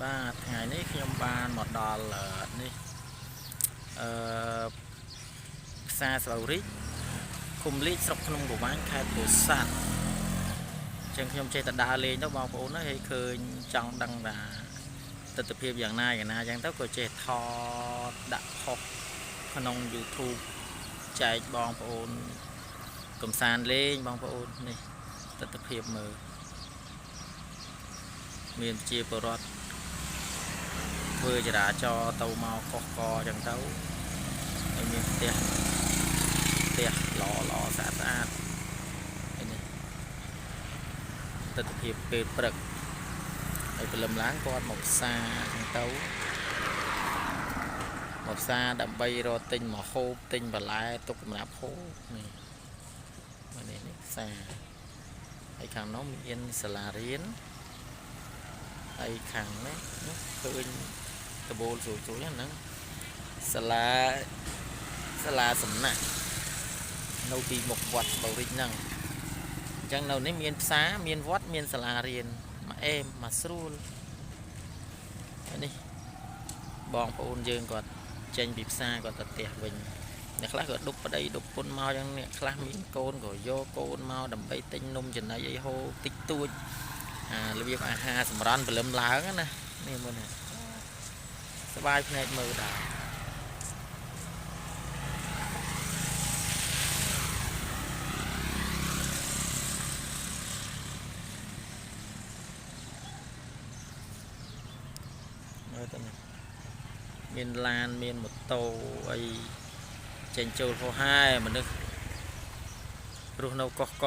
បាទថ្ងៃនេះខ្ញុំបានមកដល់នេះផ្សារស្រូវរីកឃុំលីកស្រុកភ្នំក្រវាញខេត្តពោធិ៍សាត់ចឹងខ្ញុំចេះតែដើរលេងទៅបងប្អូនហើយឃើញចង់ដឹងថាទស្សនវិជ្ជាយ៉ាងណាចឹងទៅក៏ចេះថតដាក់ផុសក្នុង YouTube ចែកបងប្អូនកំសាន្តលេងបងប្អូននេះទស្សនវិជ្ជាមើលមានជាបរិវត្តធ្វើចរាចរណ៍ទៅមកកកកចឹងទៅហើយមានផ្ទះល្អស្អាតហើយនេះទស្សនវិជ្ជាពេលព្រឹកហើយព្រលឹមឡើងគាត់មកផ្សារចឹងទៅមកផ្សារដើម្បីរកទិញមកហូបទិញបន្លែទុកសម្រាប់ហូបនេះផ្សារហើយខាងនោះមានសាលារៀនហើយខាងនេះឃើញតបូលស្រួលហ្នឹងសាលាសំណាក់នៅទីមុខវត្តបូរិចហ្នឹងអញ្ចឹងនៅនេះមានផ្សារមានវត្តមានសាលារៀនមកអេមមកស្រួលនេះបងប្អូនយើងគាត់ចេញពីផ្សារគាត់ទៅផ្ទះវិញអ្នកខ្លះក៏ដុបប្តីដុបពុនមកយ៉ាងនេះខ្លះមានកូនក៏យកកូនមកដើម្បីទិញនំចំណីអីហូបតិចតួចរបៀបអាហារសម្រន់ព្រលឹមឡើងណានេះមើលនេះសบายភ្នែកមើលដែរមើលទៅនេះមានឡានមានម៉ូតូអីចេញចូលហោហែមនុស្សរស់នៅកកក